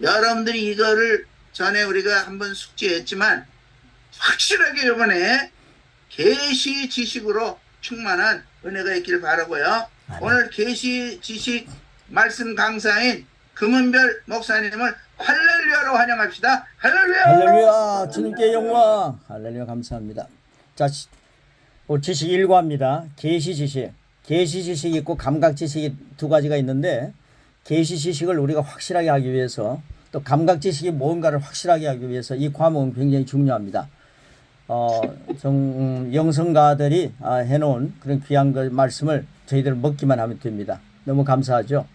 여러분들이 이거를 전에 우리가 한번 숙지했지만 확실하게 이번에 계시 지식으로 충만한 은혜가 있기를 바라고요. 오늘 계시 지식 말씀 강사인 금은별 목사님을 할렐루야로 환영합시다. 할렐루야. 할렐루야. 주님께 영광. 할렐루야. 감사합니다. 자, 지식 1과입니다. 계시 지식. 계시 지식이 있고 감각 지식이 두 가지가 있는데, 계시 지식을 우리가 확실하게 하기 위해서, 또 감각 지식이 뭔가를 확실하게 하기 위해서 이 과목은 굉장히 중요합니다. 영성가들이 해놓은 그런 귀한 말씀을 저희들 먹기만 하면 됩니다. 너무 감사하죠.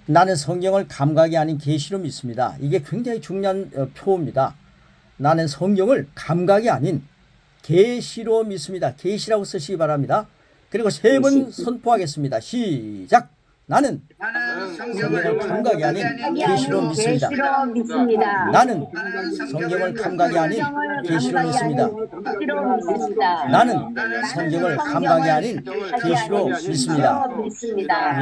나는 성경을 감각이 아닌 계시로 믿습니다. 이게 굉장히 중요한 표어입니다. 나는 성경을 감각이 아닌 계시로 믿습니다. 계시라고 쓰시기 바랍니다. 그리고 세 번 선포하겠습니다. 시작. 나는 성경을 감각이 아닌 계시로 믿습니다. 나는 성경을 감각이 아닌 계시로 믿습니다. 나는 성경을 감각이 아닌 계시로 믿습니다.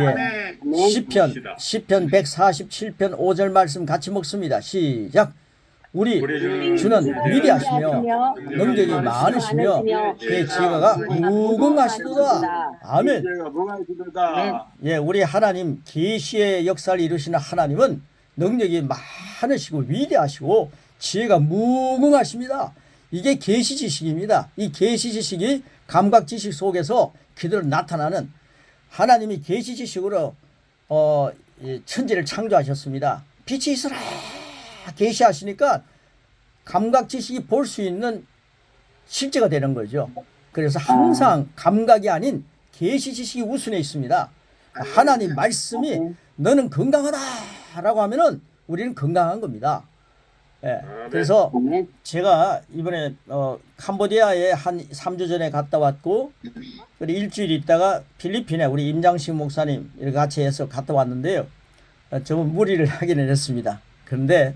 예. 시편 147편 5절 말씀 같이 먹습니다. 시작. 우리 주는 위대하시며 능력이 많으시며 그의 지혜가 무궁하시도다. 아멘. 예, 우리 하나님 계시의 역사를 이루시는 하나님은 능력이 많으시고 위대하시고 지혜가 무궁하십니다. 이게 계시 지식입니다. 이 계시 지식이 감각 지식 속에서 그대로 나타나는, 하나님이 계시 지식으로 천지를 창조하셨습니다. 빛이 있으라 계시하시니까 감각 지식이 볼 수 있는 실제가 되는 거죠. 그래서 항상 감각이 아닌 계시 지식이 우선에 있습니다. 하나님 말씀이 너는 건강하다라고 하면은 우리는 건강한 겁니다. 예. 그래서 제가 이번에 캄보디아에 한 3주 전에 갔다 왔고, 그리고 일주일 있다가 필리핀에 우리 임장식 목사님 이렇게 같이 해서 갔다 왔는데요. 좀 무리를 하기는 했습니다. 그런데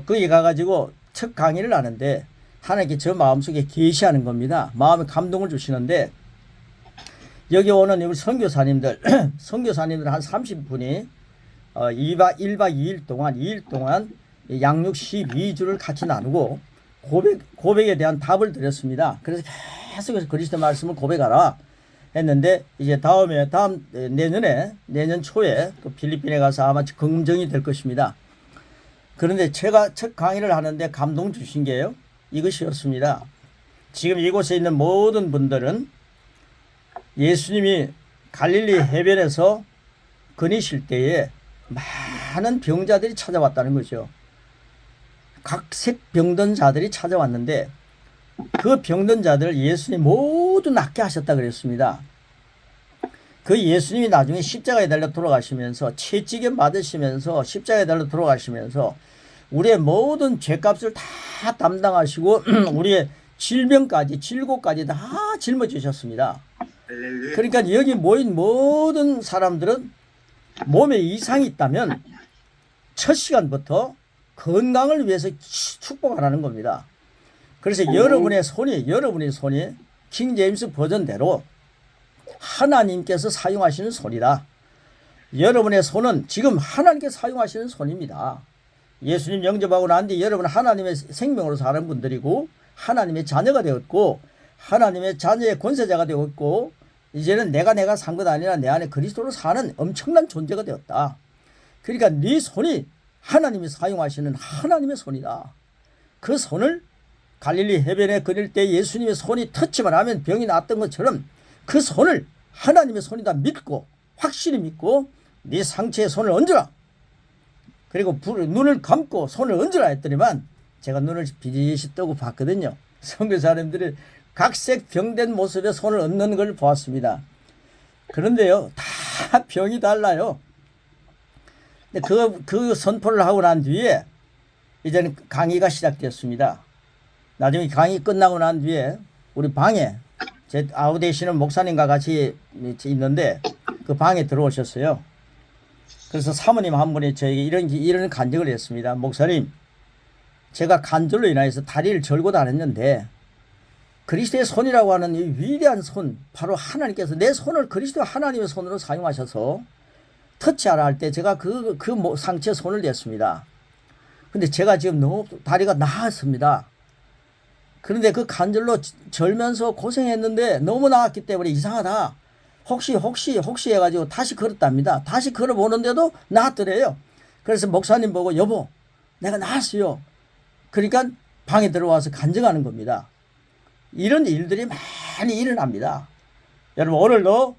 거기 가가지고 첫 강의를 하는데 하나님께 저 마음속에 계시하는 겁니다. 마음에 감동을 주시는데, 여기 오는 우리 선교사님들 선교사님들 한 30분이 1박 2일 동안 양육 12주를 같이 나누고 고백에 대한 답을 드렸습니다. 그래서 계속해서 그리스도 말씀을 고백하라 했는데, 이제 내년 초에 또 필리핀에 가서 아마 검증이 될 것입니다. 그런데 제가 첫 강의를 하는데 감동 주신 게요, 이것이었습니다. 지금 이곳에 있는 모든 분들은 예수님이 갈릴리 해변에서 거니실 때에 많은 병자들이 찾아왔다는 거죠. 각색 병든 자들이 찾아왔는데 그 병든 자들을 예수님이 모두 낫게 하셨다 그랬습니다. 그 예수님이 나중에 십자가에 달려 돌아가시면서 채찍에 맞으시면서 십자가에 달려 돌아가시면서 우리의 모든 죄값을 다 담당하시고 우리의 질고까지 다 짊어지셨습니다. 그러니까 여기 모인 모든 사람들은 몸에 이상이 있다면 첫 시간부터 건강을 위해서 축복하라는 겁니다. 그래서 여러분의 손이 킹 제임스 버전대로 하나님께서 사용하시는 손이다. 여러분의 손은 지금 하나님께 사용하시는 손입니다. 예수님 영접하고 난 뒤 여러분은 하나님의 생명으로 사는 분들이고 하나님의 자녀가 되었고 하나님의 자녀의 권세자가 되었고, 이제는 내가 산 것 아니라 내 안에 그리스도로 사는 엄청난 존재가 되었다. 그러니까 네 손이 하나님이 사용하시는 하나님의 손이다. 그 손을 갈릴리 해변에 거닐 때 예수님의 손이 터치만 하면 병이 낫던 것처럼 그 손을 하나님의 손이다 믿고 확실히 믿고 네 상처에 손을 얹어라. 그리고 눈을 감고 손을 얹으라 했더니만 제가 눈을 비지시 뜨고 봤거든요. 선교사님들이 각색 병된 모습에 손을 얹는 걸 보았습니다. 그런데요, 다 병이 달라요. 근데 그 선포를 하고 난 뒤에 이제는 강의가 시작되었습니다. 나중에 강의 끝나고 난 뒤에 우리 방에 제 아우 되시는 목사님과 같이 있는데 그 방에 들어오셨어요. 그래서 사모님 한 분이 저에게 이런 간증을 했습니다. 목사님, 제가 관절로 인해서 다리를 절고 다녔는데 그리스도의 손이라고 하는 이 위대한 손, 바로 하나님께서 내 손을 그리스도 하나님의 손으로 사용하셔서 터치하라 할 때 제가 그 상처에 손을 댔습니다. 근데 제가 지금 너무 다리가 나았습니다. 그런데 그 관절로 절면서 고생했는데 너무 나았기 때문에 이상하다. 혹시 해가지고 다시 걸었답니다. 다시 걸어보는데도 나았더래요. 그래서 목사님 보고 여보 내가 나았어요. 그러니까 방에 들어와서 간증하는 겁니다. 이런 일들이 많이 일어납니다. 여러분 오늘도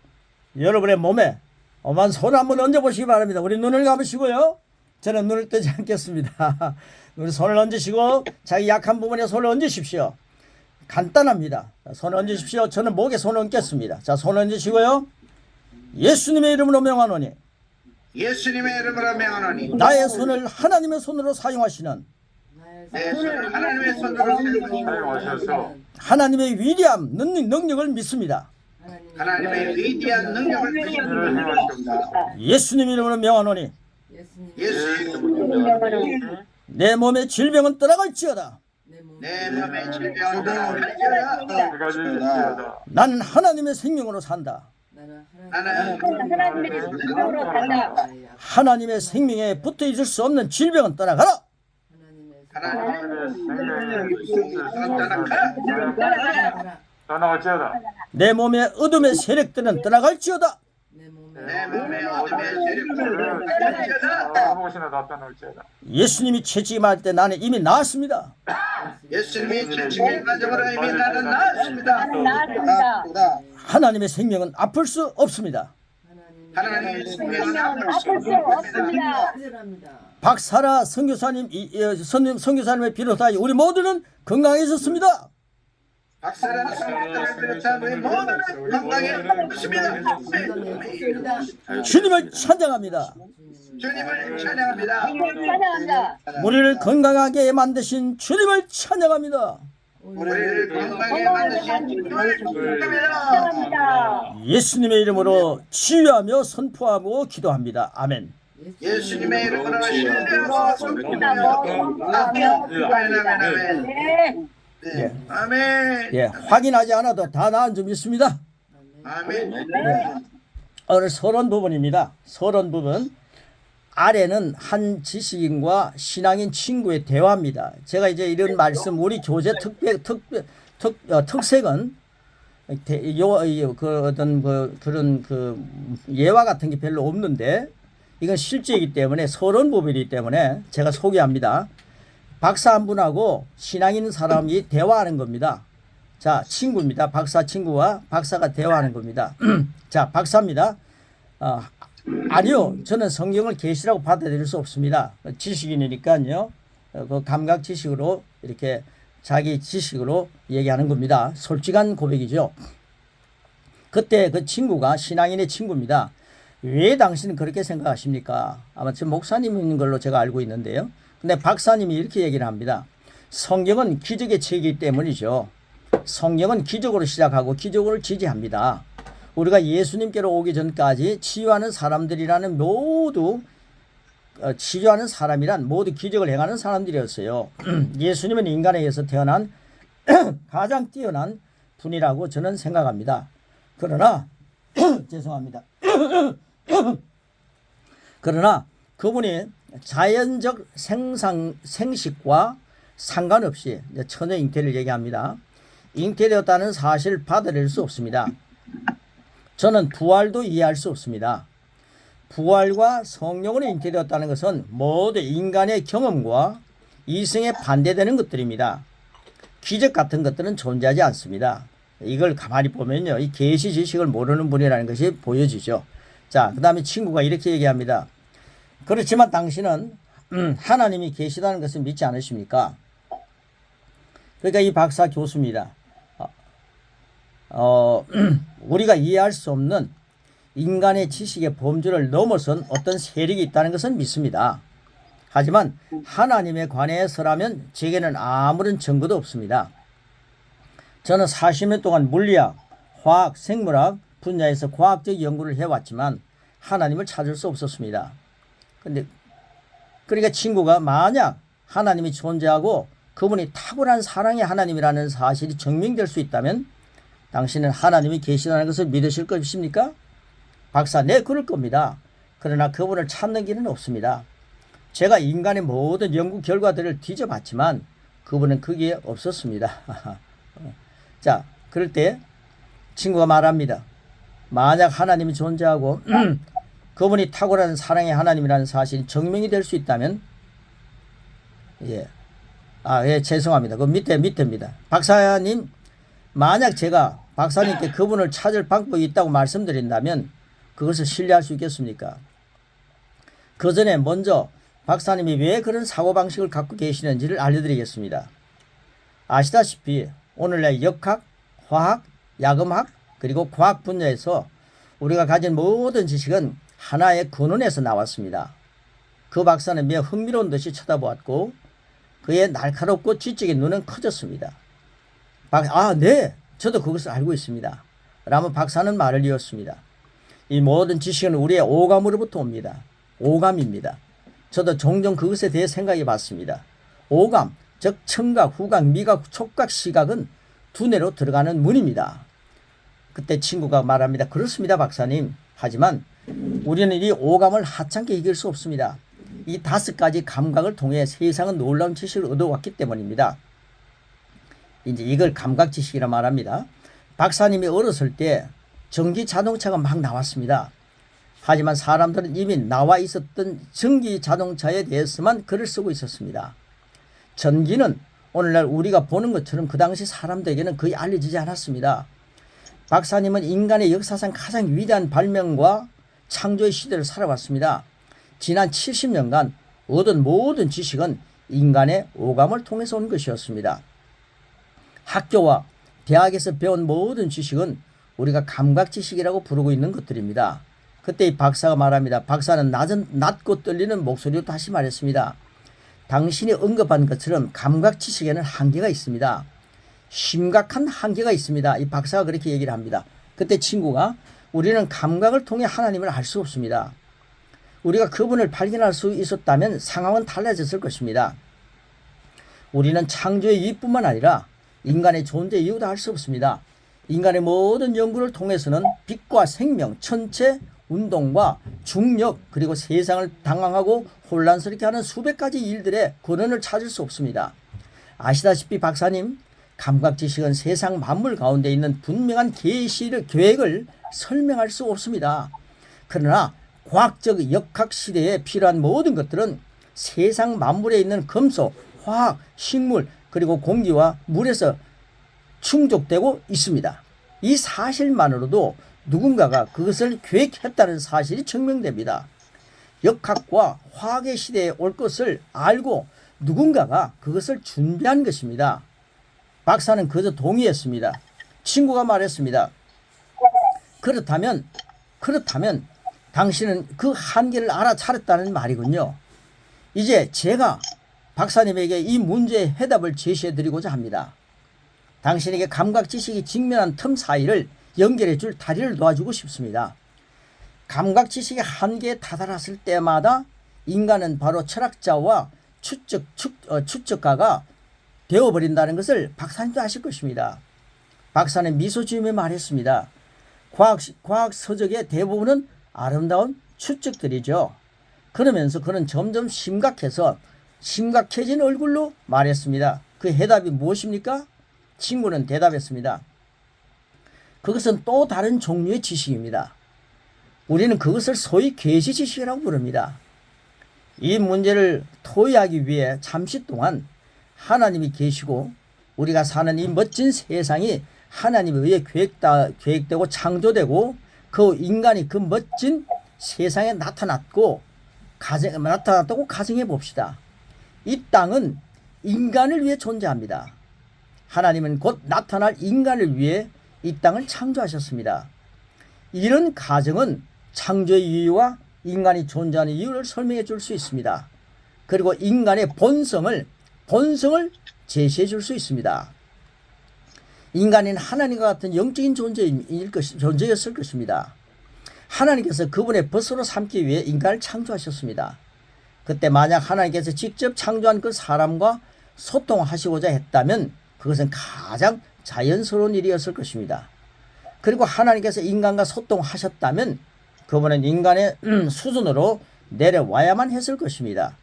여러분의 몸에 엄한 손 한번 얹어보시기 바랍니다. 우리 눈을 감으시고요. 저는 눈을 뜨지 않겠습니다. 우리 손을 얹으시고 자기 약한 부분에 손을 얹으십시오. 간단합니다. 손을 얹으십시오. 저는 목에 손을 얹겠습니다. 자, 손을 얹으시고요. 예수님의 이름으로 명하노니 예수님의 이름으로 명하노니 나의 손을 하나님의 손으로 사용하시는 내 손을 하나님의 손으로 사용하셔서 하나님의 위대함, 능력을 믿습니다. 하나님의 위대한 능력을 믿습니다. 예수님 이름으로 명하노니 예수님의 명하노니 내 몸의 질병은 떠나갈지어다. 내 몸의 질병을 떠나갈지어다. 나는 하나님의 생명으로 산다. 나는 하나님의 생명으로 산다. 하나님의 생명에 붙어 있을 수 없는 질병은 떠나가라. 하나님의 떠나가라. 떠나갈지어다. 내 몸의 어둠의 세력들은 떠나갈지어다. 내 몸의 어둠의 세력들은 떠나갈지어다. 무엇이나 다 떠나갈지어다. 예수님이 채찍임할 때 나는 이미 나았습니다. 예수님이 채찍을 맞음으로 이미 나는 나았습니다. 나았습니다. 하나님의 생명은 아플 수 없습니다. 하나님의 생명은 아플 아플 수 수 없습니다. 없습니다. 박사라 선교사님, 선교사님을 비롯하여 우리 모두는 건강해졌습니다. 박사라는 성도들을 비롯한 우리 모두는 건강해졌습니다. 주님을 찬양합니다. 주님을 찬양합니다. 찬양합니다. 우리를 건강하게 만드신 주님을 찬양합니다. 우리를 건강에 만드신 주님을 찬양합니다. 찬양합니다. 예수님의 이름으로 치유하며 선포하고 기도합니다. 아멘. 예수님의 이름으로 신뢰하고 선포하며 아멘. 아멘. 네. 네. 아멘. 예, 확인하지 않아도 다 나은 줄 믿습니다. 아멘. 오늘 서론 부분입니다. 서론 부분. 아래는 한 지식인과 신앙인 친구의 대화입니다. 제가 이제 이런 말씀, 우리 교재 특색은 그런 예화 같은 게 별로 없는데 이건 실제이기 때문에 서론 부분이기 때문에 제가 소개합니다. 박사 한 분하고 신앙인 사람이 대화하는 겁니다. 자, 친구입니다. 박사 친구와 박사가 대화하는 겁니다. 자, 박사입니다. 아니요, 저는 성경을 계시라고 받아들일 수 없습니다. 지식인이니까요. 그 감각 지식으로 이렇게 자기 지식으로 얘기하는 겁니다. 솔직한 고백이죠. 그때 그 친구가 신앙인의 친구입니다. 왜 당신은 그렇게 생각하십니까? 아마 저 목사님인 걸로 제가 알고 있는데요. 근데 박사님이 이렇게 얘기를 합니다. 성경은 기적의 책이기 때문이죠. 성경은 기적으로 시작하고 기적으로 지지합니다. 우리가 예수님께로 오기 전까지 치유하는 사람들이라는 모두 치유하는 사람이란 모두 기적을 행하는 사람들이었어요. 예수님은 인간에 의해서 태어난 가장 뛰어난 분이라고 저는 생각합니다. 그러나 죄송합니다. 그러나 그분이 자연적 생식과 상관없이 처녀 잉태를 얘기합니다. 잉태되었다는 사실을 받아들일 수 없습니다. 저는 부활도 이해할 수 없습니다. 부활과 성령으로 잉태되었다는 것은 모두 인간의 경험과 이성에 반대되는 것들입니다. 기적 같은 것들은 존재하지 않습니다. 이걸 가만히 보면요, 이 계시 지식을 모르는 분이라는 것이 보여지죠. 자, 그 다음에 친구가 이렇게 얘기합니다. 그렇지만 당신은 하나님이 계시다는 것을 믿지 않으십니까? 그러니까 이 박사 교수입니다. 우리가 이해할 수 없는 인간의 지식의 범주를 넘어선 어떤 세력이 있다는 것은 믿습니다. 하지만 하나님에 관해서라면 제게는 아무런 증거도 없습니다. 저는 40년 동안 물리학, 화학, 생물학 분야에서 과학적 연구를 해왔지만 하나님을 찾을 수 없었습니다. 그러니까 친구가 만약 하나님이 존재하고 그분이 탁월한 사랑의 하나님이라는 사실이 증명될 수 있다면 당신은 하나님이 계시다는 것을 믿으실 것입니까? 박사, 네, 그럴 겁니다. 그러나 그분을 찾는 길은 없습니다. 제가 인간의 모든 연구 결과들을 뒤져봤지만 그분은 거기에 없었습니다. 자, 그럴 때 친구가 말합니다. 만약 하나님이 존재하고 그분이 탁월한 사랑의 하나님이라는 사실이 증명이 될 수 있다면 죄송합니다. 그 밑에입니다. 박사님, 만약 제가 박사님께 그분을 찾을 방법이 있다고 말씀드린다면 그것을 신뢰할 수 있겠습니까? 그 전에 먼저 박사님이 왜 그런 사고방식을 갖고 계시는지를 알려드리겠습니다. 아시다시피 오늘날 역학, 화학, 야금학 그리고 과학 분야에서 우리가 가진 모든 지식은 하나의 근원에서 나왔습니다. 그 박사는 매우 흥미로운 듯이 쳐다보았고 그의 날카롭고 지적인 눈은 커졌습니다. 네, 저도 그것을 알고 있습니다. 라며 박사는 말을 이었습니다. 이 모든 지식은 우리의 오감으로부터 옵니다. 오감입니다. 저도 종종 그것에 대해 생각해 봤습니다. 오감, 즉 청각, 후각, 미각, 촉각, 시각은 두뇌로 들어가는 문입니다. 그때 친구가 말합니다. 그렇습니다, 박사님. 하지만 우리는 이 오감을 하찮게 이길 수 없습니다. 이 5가지 감각을 통해 세상은 놀라운 지식을 얻어왔기 때문입니다. 이제 이걸 감각 지식이라 말합니다. 박사님이 어렸을 때 전기 자동차가 막 나왔습니다. 하지만 사람들은 이미 나와 있었던 전기 자동차에 대해서만 글을 쓰고 있었습니다. 전기는 오늘날 우리가 보는 것처럼 그 당시 사람들에게는 거의 알려지지 않았습니다. 박사님은 인간의 역사상 가장 위대한 발명과 창조의 시대를 살아왔습니다. 지난 70년간 얻은 모든 지식은 인간의 오감을 통해서 온 것이었습니다. 학교와 대학에서 배운 모든 지식은 우리가 감각 지식이라고 부르고 있는 것들입니다. 그때 이 박사가 말합니다. 박사는 낮고 떨리는 목소리로 다시 말했습니다. 당신이 언급한 것처럼 감각 지식에는 한계가 있습니다. 심각한 한계가 있습니다. 이 박사가 그렇게 얘기를 합니다. 그때 친구가 우리는 감각을 통해 하나님을 알 수 없습니다. 우리가 그분을 발견할 수 있었다면 상황은 달라졌을 것입니다. 우리는 창조의 이유뿐만 아니라 인간의 존재 이유도 알 수 없습니다. 인간의 모든 연구를 통해서는 빛과 생명, 천체, 운동과 중력 그리고 세상을 당황하고 혼란스럽게 하는 수백 가지 일들의 근원을 찾을 수 없습니다. 아시다시피 박사님, 감각 지식은 세상 만물 가운데 있는 분명한 계획을 설명할 수 없습니다. 그러나 과학적 역학 시대에 필요한 모든 것들은 세상 만물에 있는 금속, 화학, 식물 그리고 공기와 물에서 충족되고 있습니다. 이 사실만으로도 누군가가 그것을 계획했다는 사실이 증명됩니다. 역학과 화학의 시대에 올 것을 알고 누군가가 그것을 준비한 것입니다. 박사는 그저 동의했습니다. 친구가 말했습니다. 그렇다면 당신은 그 한계를 알아차렸다는 말이군요. 이제 제가 박사님에게 이 문제의 해답을 제시해 드리고자 합니다. 당신에게 감각 지식이 직면한 틈 사이를 연결해 줄 다리를 놓아주고 싶습니다. 감각 지식의 한계에 다다랐을 때마다 인간은 바로 철학자와 추적가가 되어버린다는 것을 박사님도 아실 것입니다. 박사는 미소 지으며 말했습니다. 과학 서적의 대부분은 아름다운 추측들이죠. 그러면서 그는 점점 심각해진 얼굴로 말했습니다. 그 해답이 무엇입니까? 친구는 대답했습니다. 그것은 또 다른 종류의 지식입니다. 우리는 그것을 소위 계시 지식이라고 부릅니다. 이 문제를 토의하기 위해 잠시 동안 하나님이 계시고 우리가 사는 이 멋진 세상이 하나님에 의해 계획되고 창조되고 그 인간이 그 멋진 세상에 나타났다고 가정해 봅시다. 이 땅은 인간을 위해 존재합니다. 하나님은 곧 나타날 인간을 위해 이 땅을 창조하셨습니다. 이런 가정은 창조의 이유와 인간이 존재하는 이유를 설명해 줄 수 있습니다. 그리고 인간의 본성을 제시해 줄 수 있습니다. 인간은 하나님과 같은 영적인 존재였을 것입니다. 하나님께서 그분의 벗으로 삼기 위해 인간을 창조하셨습니다. 그때 만약 하나님께서 직접 창조한 그 사람과 소통하시고자 했다면 그것은 가장 자연스러운 일이었을 것입니다. 그리고 하나님께서 인간과 소통하셨다면 그분은 인간의 수준으로 내려와야만 했을 것입니다.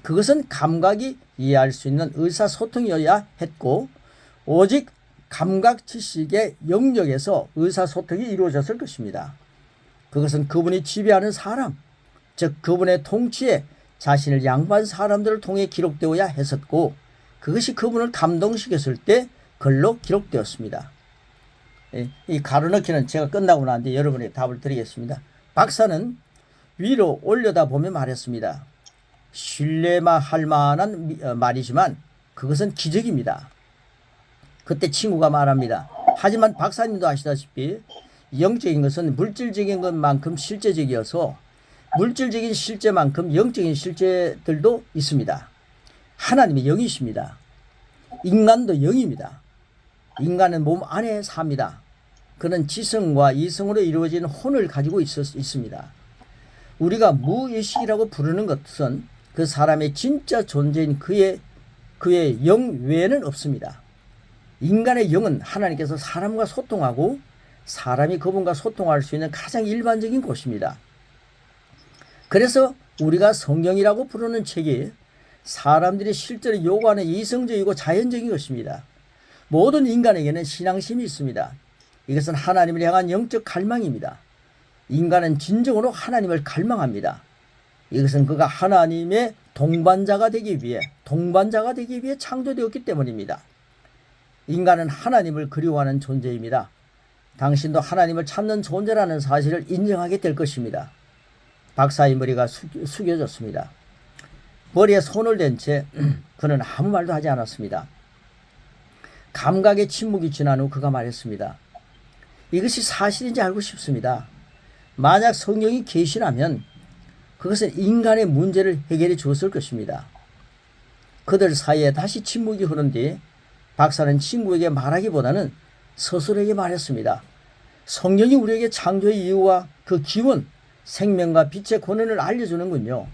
그것은 감각이 이해할 수 있는 의사소통이어야 했고 오직 감각 지식의 영역에서 의사소통이 이루어졌을 것입니다. 그것은 그분이 지배하는 사람, 즉 그분의 통치에 자신을 양보한 사람들을 통해 기록되어야 했었고 그것이 그분을 감동시켰을 때 글로 기록되었습니다. 이 가로넣기는 제가 끝나고 난 뒤에 여러분에게 답을 드리겠습니다. 박사는 위로 올려다보며 말했습니다. 신뢰할 만한 말이지만 그것은 기적입니다. 그때 친구가 말합니다. 하지만 박사님도 아시다시피 영적인 것은 물질적인 것만큼 실제적이어서 물질적인 실제만큼 영적인 실제들도 있습니다. 하나님이 영이십니다. 인간도 영입니다. 인간은 몸 안에 삽니다. 그는 지성과 이성으로 이루어진 혼을 가지고 있습니다. 우리가 무의식이라고 부르는 것은 그 사람의 진짜 존재인 그의 영 외에는 없습니다. 인간의 영은 하나님께서 사람과 소통하고 사람이 그분과 소통할 수 있는 가장 일반적인 곳입니다. 그래서 우리가 성경이라고 부르는 책이 사람들이 실제로 요구하는 이성적이고 자연적인 것입니다. 모든 인간에게는 신앙심이 있습니다. 이것은 하나님을 향한 영적 갈망입니다. 인간은 진정으로 하나님을 갈망합니다. 이것은 그가 하나님의 동반자가 되기 위해 창조되었기 때문입니다. 인간은 하나님을 그리워하는 존재입니다. 당신도 하나님을 찾는 존재라는 사실을 인정하게 될 것입니다. 박사의 머리가 숙여졌습니다. 머리에 손을 댄 채 그는 아무 말도 하지 않았습니다. 감각의 침묵이 지난 후 그가 말했습니다. 이것이 사실인지 알고 싶습니다. 만약 성경이 계시라면 그것은 인간의 문제를 해결해 주었을 것입니다. 그들 사이에 다시 침묵이 흐른 뒤 박사는 친구에게 말하기보다는 스스로에게 말했습니다. 성경이 우리에게 창조의 이유와 그 기원, 생명과 빛의 권한을 알려주는군요.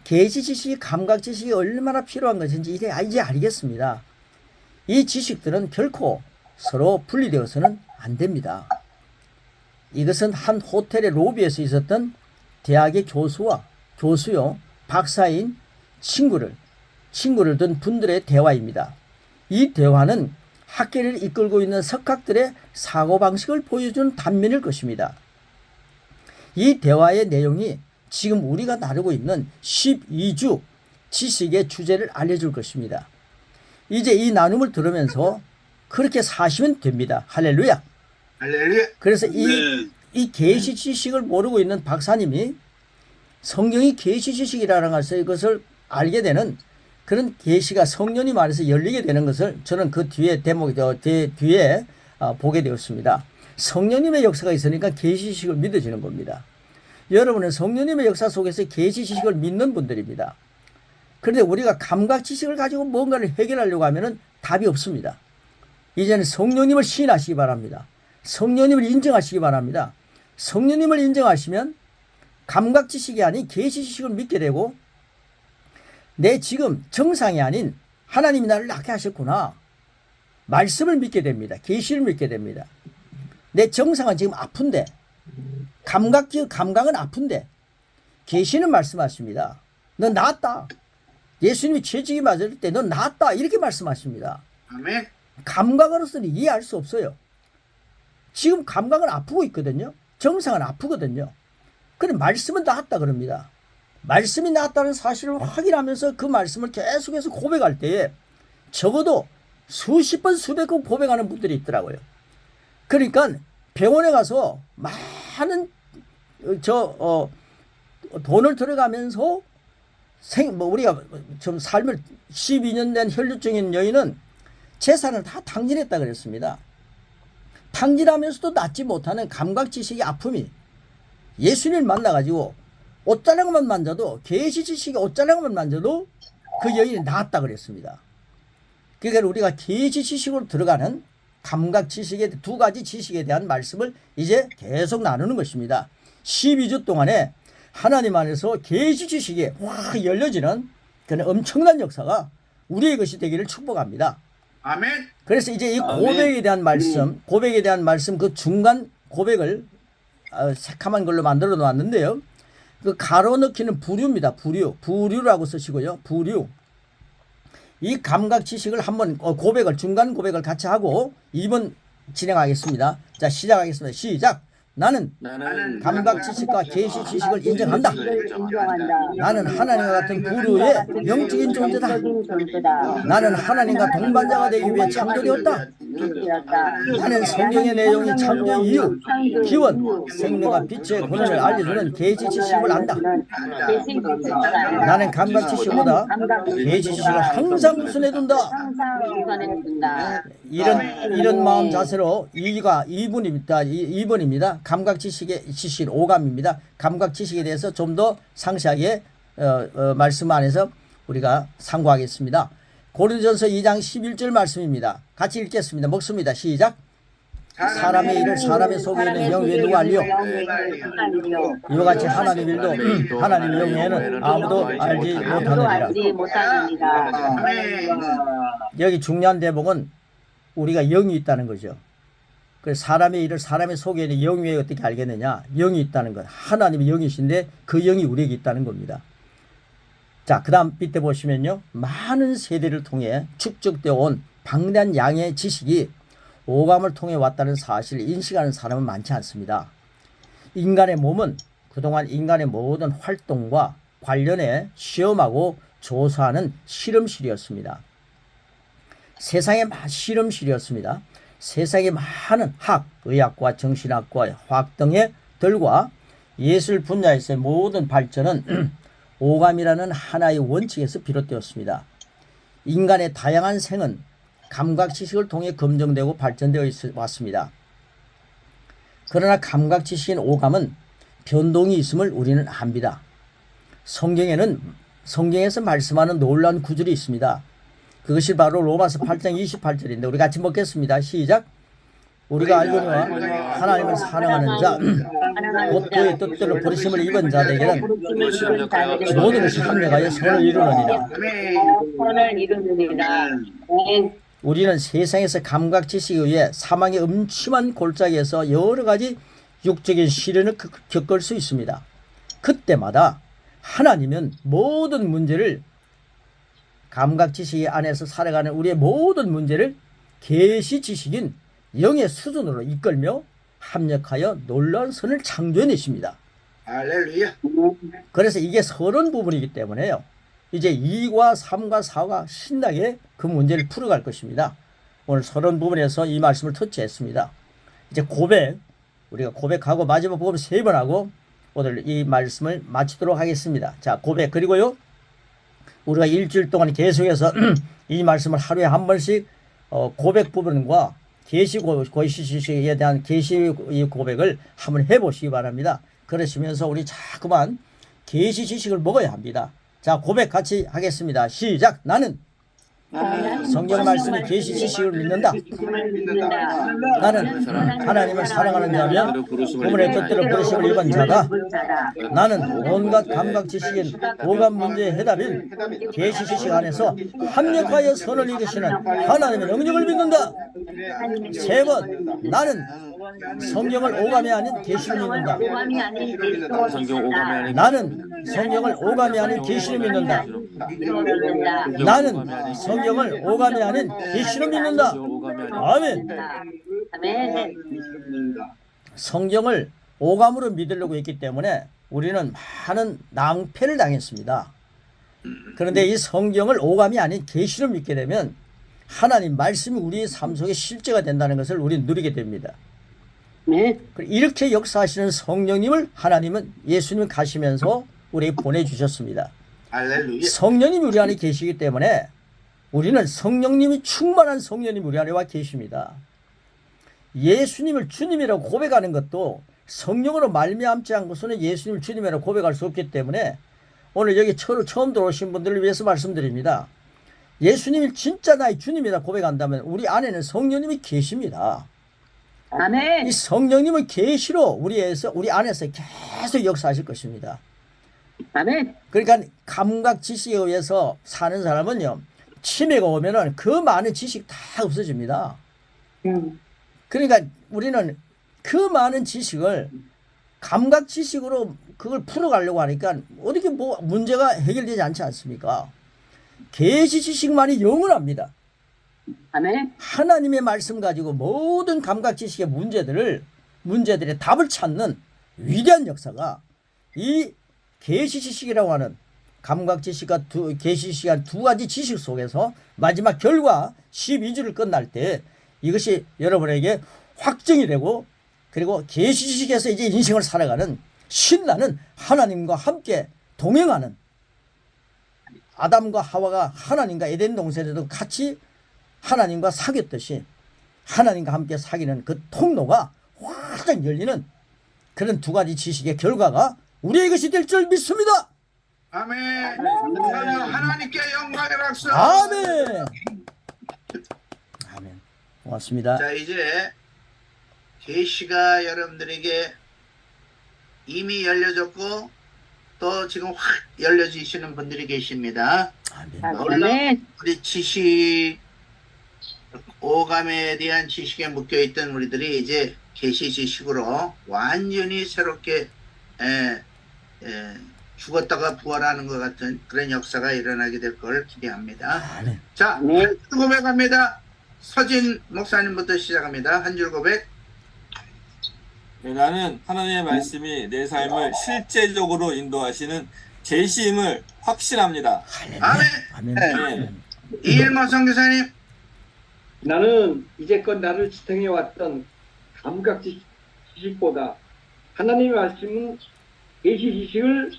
계시 지식이 감각 지식이 얼마나 필요한 것인지 이제 알겠습니다. 이 지식들은 결코 서로 분리되어서는 안 됩니다. 이것은 한 호텔의 로비에서 있었던 대학의 교수요 박사인 친구를 둔 분들의 대화입니다. 이 대화는 학계를 이끌고 있는 석학들의 사고방식을 보여주는 단면일 것입니다. 이 대화의 내용이 지금 우리가 나누고 있는 12주 지식의 주제를 알려줄 것입니다. 이제 이 나눔을 들으면서 그렇게 사시면 됩니다. 할렐루야. 할렐루야. 그래서 이 계시 지식을 모르고 있는 박사님이 성경이 계시 지식이라는 것을 알게 되는 그런 계시가 성령이 말해서 열리게 되는 것을 저는 그 뒤에 뒤에 보게 되었습니다. 성령님의 역사가 있으니까 계시 지식을 믿어지는 겁니다. 여러분은 성령님의 역사 속에서 계시 지식을 믿는 분들입니다. 그런데 우리가 감각 지식을 가지고 뭔가를 해결하려고 하면 답이 없습니다. 이제는 성령님을 시인하시기 바랍니다. 성령님을 인정하시기 바랍니다. 성령님을 인정하시면 감각 지식이 아닌 계시 지식을 믿게 되고 내 지금 정상이 아닌 하나님이 나를 낳게 하셨구나. 말씀을 믿게 됩니다. 계시를 믿게 됩니다. 내 정상은 지금 아픈데 감각은 아픈데 계시는 말씀하십니다. 너 나았다. 예수님이 채찍이 맞을 때 너 나았다. 이렇게 말씀하십니다. 아멘. 감각으로서는 이해할 수 없어요. 지금 감각은 아프고 있거든요. 정상은 아프거든요. 그런데 말씀은 나았다 그럽니다. 말씀이 나았다는 사실을 확인하면서 그 말씀을 계속해서 고백할 때에 적어도 수십 번 수백 번 고백하는 분들이 있더라고요. 그러니까 병원에 가서 많은 돈을 들어가면서 우리가 좀 삶을 12년 된 혈류증인 여인은 재산을 다 탕진했다 그랬습니다. 탕진하면서도 낫지 못하는 감각 지식의 아픔이 예수님을 만나가지고 옷자락만 만져도 계시 지식의 옷자락만 만져도 그 여인이 나았다 그랬습니다. 그러니까 우리가 계시 지식으로 들어가는 감각 지식의 두 가지 지식에 대한 말씀을 이제 계속 나누는 것입니다. 12주 동안에 하나님 안에서 계시 지식이 확 열려지는 그런 엄청난 역사가 우리의 것이 되기를 축복합니다. 아멘. 그래서 이제 이 고백에 대한 말씀 그 중간 고백을 새카만 걸로 만들어 놓았는데요. 그 가로 넣기는 부류입니다. 부류라고 쓰시고요. 부류. 이 감각 지식을 한번 고백을 중간 고백을 같이 하고 2번 진행하겠습니다. 자, 시작하겠습니다. 시작. 나는 감각 지식과 계시 지식을 인정한다. 나는 하나님과 같은 부류의 영적인 존재다. 나는 하나님과 동반자가 되기 위해 창조되었다. 나는 성경의 내용이 창조 이유, 기원, 생명과 빛의 권한을 알려주는 계시 지식을 안다. 나는 감각 지식보다 계시 지식을 항상 우선해 둔다. 이런 마음 자세로 2번입니다. 감각 지식의 지식 오감입니다. 감각 지식에 대해서 좀 더 상세하게 말씀 안에서 우리가 상고하겠습니다. 고린도전서 2장 11절 말씀입니다. 같이 읽겠습니다. 먹습니다. 시작. 사람의 일을 사람의 속에 있는 영 외에 누가 알리요? 이와 같이 하나님 일도 하나님 영 외에는 아무도 알지 못하느니라. 여기 중요한 대목은 우리가 영이 있다는 거죠. 그래서 사람의 일을 사람의 속에 있는 영 외에 어떻게 알겠느냐? 영이 있다는 것. 하나님의 영이신데 그 영이 우리에게 있다는 겁니다. 자, 그 다음 밑에 보시면요. 많은 세대를 통해 축적되어 온 방대한 양의 지식이 오감을 통해 왔다는 사실을 인식하는 사람은 많지 않습니다. 인간의 몸은 그동안 인간의 모든 활동과 관련해 시험하고 조사하는 실험실이었습니다. 실험실이었습니다. 세상의 많은 학, 의학과 정신학과 화학 등의 들과 예술 분야에서의 모든 발전은 오감이라는 하나의 원칙에서 비롯되었습니다. 인간의 다양한 생은 감각 지식을 통해 검증되고 발전되어 왔습니다. 그러나 감각 지식인 오감은 변동이 있음을 우리는 압니다. 성경에서 말씀하는 놀라운 구절이 있습니다. 그것이 바로 로마서 8장 28절인데 우리 같이 먹겠습니다. 시작. 우리가 알거니와 하나님을 사랑하는 자 곧 그의 뜻대로 부르심을 입은 자들에게는 모든 것이 합력하여 선을 이루느니라. 우리는 세상에서 감각 지식에 의해 사망의 음침한 골짜기에서 여러 가지 육적인 시련을 겪을 수 있습니다. 그때마다 하나님은 모든 문제를 감각 지식 안에서 살아가는 우리의 모든 문제를 계시 지식인 영의 수준으로 이끌며 합력하여 놀라운 선을 창조해내십니다. 할렐루야. 그래서 이게 서론 부분이기 때문에요. 이제 2과 3과 4가 신나게 그 문제를 풀어갈 것입니다. 오늘 서론 부분에서 이 말씀을 터치했습니다. 이제 우리가 고백하고 마지막 부분 3번 하고 오늘 이 말씀을 마치도록 하겠습니다. 자, 고백. 그리고요. 우리가 일주일 동안 계속해서 이 말씀을 하루에 한 번씩 고백 부분과 계시에 대한 계시 고백을 한번 해보시기 바랍니다. 그러시면서 우리 자꾸만 계시 지식을 먹어야 합니다. 자, 고백 같이 하겠습니다. 시작. 나는 성경 말씀이 계시 지식을 믿는다. 나는 하나님을 사랑하는 자며 그분의 뜻대로 부르심을 입은 자다. 나는 온갖 감각 지식인 오감 문제의 해답인 계시 지식 안에서 합력하여 선을 이루시는 하나님의 능력을 믿는다. 3번, 나는 성경을 오감이 아닌 계시를 믿는다. 나는 성경을 오감이 아닌 계시를 믿는다. 나는 성경을 오감이 아닌 계시로 믿는다. 아멘. 성경을 오감으로 믿으려고 했기 때문에 우리는 많은 낭패를 당했습니다. 그런데 이 성경을 오감이 아닌 계시로 믿게 되면 하나님 말씀이 우리의 삶 속에 실제가 된다는 것을 우리는 누리게 됩니다. 이렇게 역사하시는 성령님을 하나님은 예수님을 가시면서 우리에게 보내주셨습니다. 성령님이 우리 안에 계시기 때문에 우리는 성령님이 충만한 성령님이 우리 안에 와 계십니다. 예수님을 주님이라고 고백하는 것도 성령으로 말미암지 않고서는 예수님을 주님이라고 고백할 수 없기 때문에 오늘 여기 처음 들어오신 분들을 위해서 말씀드립니다. 예수님이 진짜 나의 주님이라 고백한다면 우리 안에는 성령님이 계십니다. 아멘. 이 성령님은 계시로 우리 안에서 계속 역사하실 것입니다. 아멘. 그러니까 감각 지식에 의해서 사는 사람은요, 치매가 오면은 그 많은 지식 다 없어집니다. 그러니까 우리는 그 많은 지식을 감각 지식으로 그걸 풀어가려고 하니까 어떻게 뭐 문제가 해결되지 않지 않습니까? 계시 지식만이 영원합니다. 아멘. 하나님의 말씀 가지고 모든 감각 지식의 문제들의 답을 찾는 위대한 역사가 이 계시 지식이라고 하는 감각 지식과 계시 지식의 두 가지 지식 속에서 마지막 결과 12주를 끝날 때 이것이 여러분에게 확정이 되고, 그리고 계시 지식에서 이제 인생을 살아가는 신나는 하나님과 함께 동행하는, 아담과 하와가 하나님과 에덴 동산에도 같이 하나님과 사귀었듯이 하나님과 함께 사귀는 그 통로가 활짝 열리는 그런 두 가지 지식의 결과가 우리의 것이 될 줄 믿습니다. 아멘. 하나님께 영광의 박수. 아멘. 아멘. 고맙습니다. 자, 이제 계시가 여러분들에게 이미 열려졌고 또 지금 확 열려지시는 분들이 계십니다. 아멘. 아멘. 우리 지식, 오감에 대한 지식에 묶여있던 우리들이 이제 계시 지식으로 완전히 새롭게 죽었다가 부활하는 것 같은 그런 역사가 일어나게 될 걸 기대합니다. 아멘. 자, 아멘. 한 줄 고백합니다. 서진 목사님부터 시작합니다. 한 줄 고백. 네, 나는 하나님의 말씀이 내 삶을 실제적으로 인도하시는 계시임을 확신합니다. 아멘. 아멘. 아멘. 이일모 선교사님. 나는 이제껏 나를 지탱해왔던 감각 지식보다 하나님의 말씀은 계시 지식을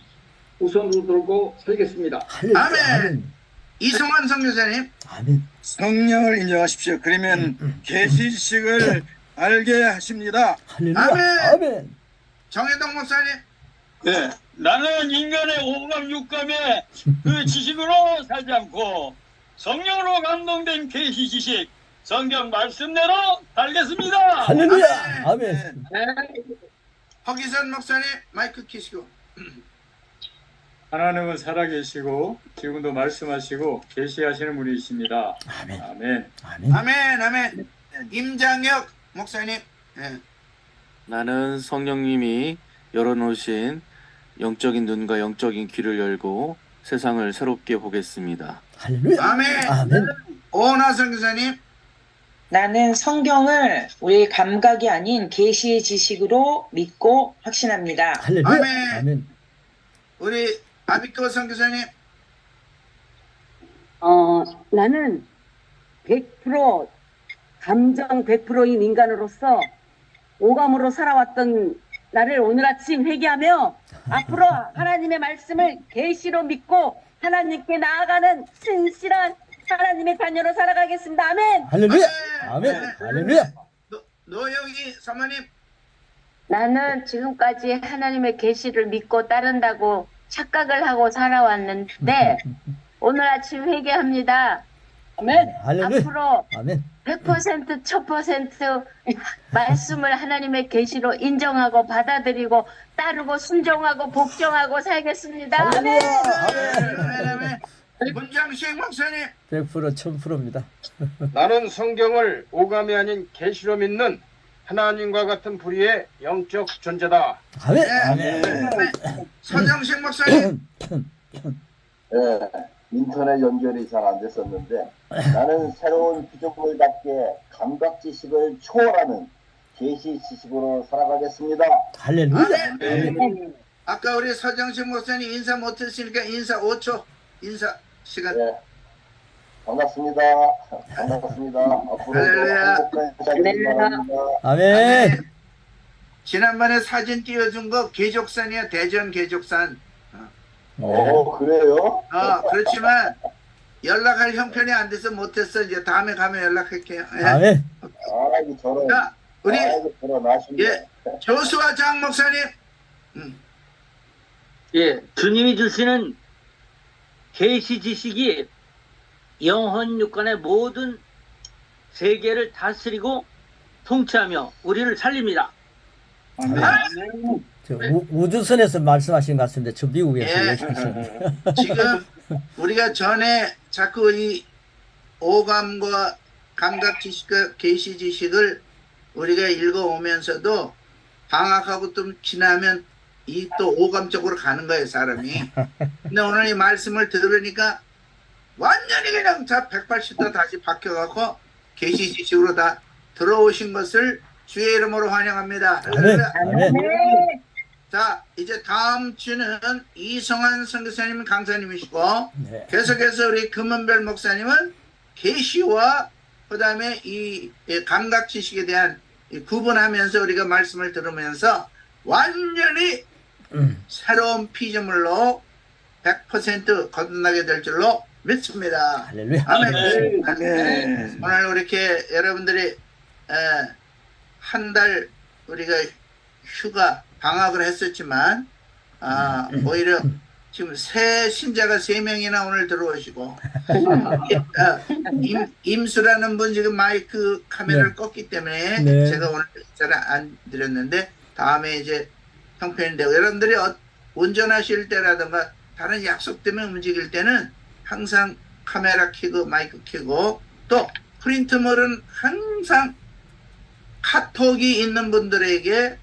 우선으로 들고 살겠습니다. 할렐루야. 아멘. 아멘. 이성환 선교사님. 아멘. 성령을 인정하십시오. 그러면 계시 지식을 알게 하십니다. 할렐루야. 아멘. 아멘. 정혜동 목사님. 네, 나는 인간의 오감 육감의 그 지식으로 살지 않고 성령으로 감동된 계시 지식, 성경 말씀대로 살겠습니다. 할렐루야. 아멘. 허기선 목사님 마이크 키시고. 하나님은 살아계시고 지금도 말씀하시고 계시하시는 분이십니다. 아멘. 아멘. 아멘. 아멘. 아멘. 임장혁 목사님. 예. 나는 성령님이 열어놓으신 영적인 눈과 영적인 귀를 열고 세상을 새롭게 보겠습니다. 할렐루야. 아멘. 아멘. 오나 선교사님. 나는 성경을 우리 감각이 아닌 계시의 지식으로 믿고 확신합니다. 할렐루야. 아멘. 아멘. 우리 아비토 선교사님. 나는 100% 감정 100%인 인간으로서 오감으로 살아왔던 나를 오늘 아침 회개하며 앞으로 하나님의 말씀을 계시로 믿고 하나님께 나아가는 신실한 하나님의 자녀로 살아가겠습니다. 아멘. 할렐루야. 아멘. 할렐루야. 노영희 사모님. 나는 지금까지 하나님의 계시를 믿고 따른다고 착각을 하고 살아왔는데 오늘 아침 회개합니다. 아멘. 할렐루야. 앞으로 아멘. 100% 1000% 말씀을 하나님의 계시로 인정하고 받아들이고 따르고 순종하고 복종하고 살겠습니다. 아멘. 아멘. 문장식 목사님. 100% 1000%입니다. 나는 성경을 오감이 아닌 계시로 믿는 하나님과 같은 불의의 영적 존재다. 아멘. 네. 아멘. 서정식 목사님. 예, 인터넷 연결이 잘 안 됐었는데 나는 새로운 피조물답게 감각 지식을 초월하는 계시 지식으로 살아가겠습니다. 할렐루야. 아멘. 아까 우리 서정식 목사님 인사 못했으니까 인사 5초 인사 시간. 예, 반갑습니다. 반갑습니다. 앞으로도 할렐루야. 행복한 시간 되길 바랍니다. 아멘. 지난번에 사진 띄워준 거 계족산이야. 대전 계족산. 그래요? 그렇지만 연락할 형편이 안 돼서 못했어. 이제 다음에 가면 연락할게요. 예. 아멘. 아이고 저런. 자, 우리 아이고 저런 아쉽네. 예, 조수아 장 목사님. 예, 주님이 주시는 계시 지식이 영혼 육간의 모든 세계를 다스리고 통치하며 우리를 살립니다. 아멘. 저 우주선에서 말씀하신 것 같은데 저 미국에서 예. 얘기하셨는데. 지금 우리가 전에 자꾸 이 오감과 감각 지식과 계시 지식을 우리가 읽어오면서도 방학하고 좀 지나면 이 또 오감 쪽으로 가는 거예요, 사람이. 근데 오늘 이 말씀을 들으니까 완전히 그냥 다 180도 다시 바뀌어갖고 계시 지식으로 다 들어오신 것을 주의 이름으로 환영합니다. 아멘. 아멘. 자, 이제 다음 주는 이성환 선교사님 강사님이시고 네. 계속해서 우리 금은별 목사님은 계시와 그다음에 이 감각 지식에 대한 이 구분하면서 우리가 말씀을 들으면서 완전히 새로운 피조물로 100% 거듭나게 될 줄로 믿습니다. 할렐루야. 아멘. 아멘. 오늘 이렇게 여러분들이 한 달 우리가 휴가 방학을 했었지만 오히려 지금 새 신자가 3명이나 오늘 들어오시고 임수라는 분 지금 마이크 카메라를 껐기 때문에 네. 제가 오늘 잘 안 드렸는데 다음에 이제 형편이 되고 여러분들이 운전하실 때라든가 다른 약속 때문에 움직일 때는 항상 카메라 켜고 마이크 켜고 또 프린트물은 항상 카톡이 있는 분들에게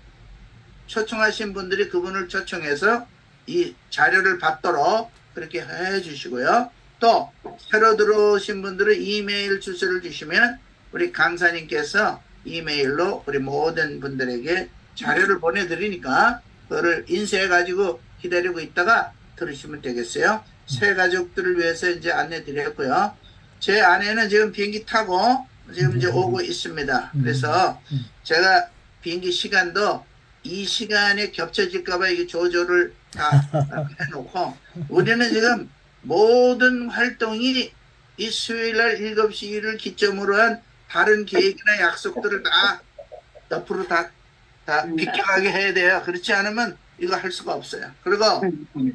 초청하신 분들이 그분을 초청해서 이 자료를 받도록 그렇게 해 주시고요. 또 새로 들어오신 분들은 이메일 주소를 주시면 우리 강사님께서 이메일로 우리 모든 분들에게 자료를 보내드리니까 그거를 인쇄해 가지고 기다리고 있다가 들으시면 되겠어요. 새 가족들을 위해서 이제 안내 드렸고요. 제 아내는 지금 비행기 타고 지금 이제 오고 있습니다. 그래서 제가 비행기 시간도 이 시간에 겹쳐질까봐 이게 조절을 다 해놓고 우리는 지금 모든 활동이 이 수요일날 7시를 기점으로 한 다른 계획이나 약속들을 다 옆으로 다 비켜가게 해야 돼요. 그렇지 않으면 이거 할 수가 없어요. 그리고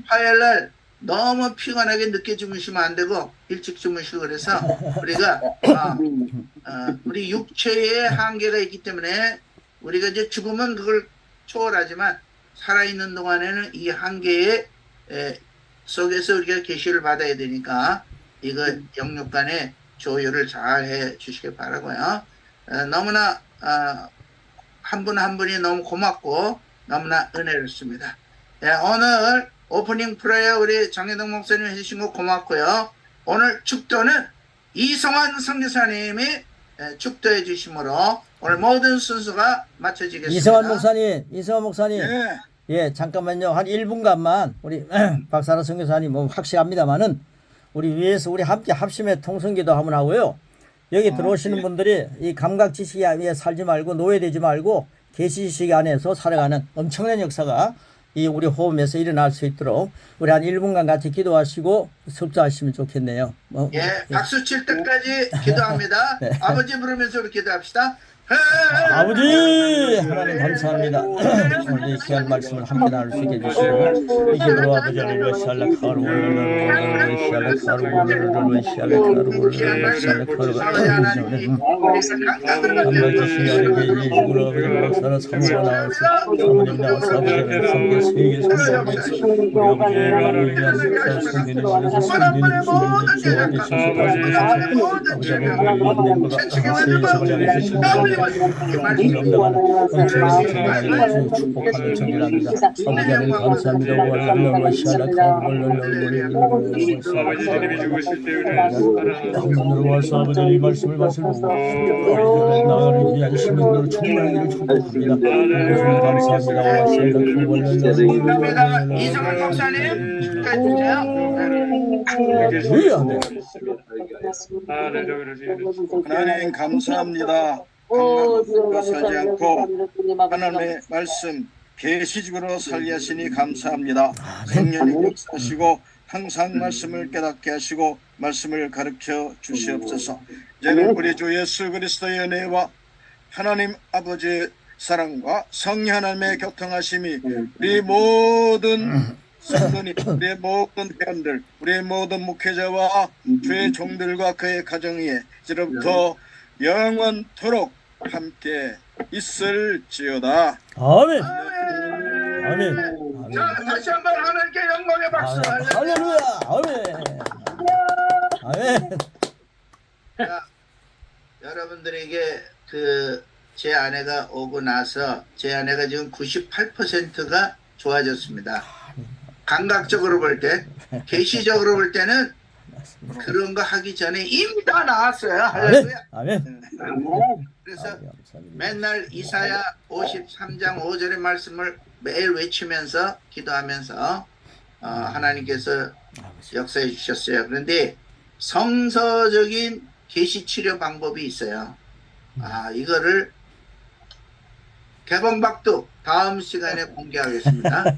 화요일날 너무 피곤하게 늦게 주무시면 안 되고 일찍 주무시고 그래서 우리가 우리 육체의 한계가 있기 때문에 우리가 이제 죽으면 그걸 초월하지만 살아있는 동안에는 이 한계에 속에서 우리가 계시를 받아야 되니까 이거 영육 간의 조율을 잘 해 주시길 바라고요. 너무나 한 분 한 분이 너무 고맙고 너무나 은혜롭습니다. 오늘 오프닝 프레이어 우리 정혜동 목사님 해주신 거 고맙고요. 오늘 축도는 이성환 선교사님이 축도해 주심으로 오늘 모든 순서가 마쳐지겠습니다. 이성환 목사님. 예, 잠깐만요. 한 1분간만 우리 박사라 선교사님 뭐 확실합니다만은 우리 위에서 우리 함께 합심해 통성기도 한번 하고요. 여기 들어오시는 분들이 이 감각 지식에 위해 살지 말고 노예되지 말고 계시 지식 안에서 살아가는 엄청난 역사가 이 우리 호흡에서 일어날 수 있도록 우리 한 1분간 같이 기도하시고 섭조하시면 좋겠네요. 예, 박수 칠 때까지 기도합니다. 네. 아버지 부르면서 우리 기도합시다. 아버지 하나님 감사합니다. 오늘 이 귀한 말씀을 함께 나눌 수 있게 해주시고 이 기도로 아버지 하나님 샬라카루 감각 주시니 어렵게 예수로 아버지 박사라 사모가 나와서 사모님 나와서 아버지 하나님 성계 세계 성공하면서 우리 아버지 하나님 성계는 원해서 성계는 주님의 주와 되셔서 다스리셔서 아버지 하나님 멤버가 세상을 향해 주시는 축복하는 정결합니다. 아버지 하나님 감사합니다. 아버지 주님이 죽으실 때 오늘 와서 아버지 이 말씀을 보고 나가는 귀한 시민으로 충만하기를 축복합니다. 감사합니다. 감사합니다. 이성환 목사님 축하해 주세요. 하나님 감사합니다. 감사하지 않고 하나님의 말씀 계시적으로 살게 하시니 감사합니다. 성령님 역사하시고 항상 말씀을 깨닫게 하시고 말씀을 가르쳐 주시옵소서. 이제는 우리 주 예수 그리스도의 은혜와 하나님 아버지의 사랑과 성령 하나님의 교통하심이 우리 모든 성도님, 우리의 모든 회원들, 우리의 모든 목회자와 주의 종들과 그의 가정 위에 이제부터 영원토록 함께 있을지어다. 아멘. 자, 다시 한번 하나님께 영광의 박수. 할렐루야. 아멘. 자, 여러분들에게 그 제 아내가 오고 나서 제 아내가 지금 98%가 좋아졌습니다. 감각적으로 볼 때, 계시적으로 볼 때는 그런 거 하기 전에 이미 다 나왔어요. 할렐루야. 아멘. 그래서 감사합니다. 맨날 이사야 53장 5절의 말씀을 매일 외치면서 기도하면서 하나님께서 역사해 주셨어요. 그런데 성서적인 계시 치료 방법이 있어요. 이거를 개봉박두 다음 시간에 공개하겠습니다.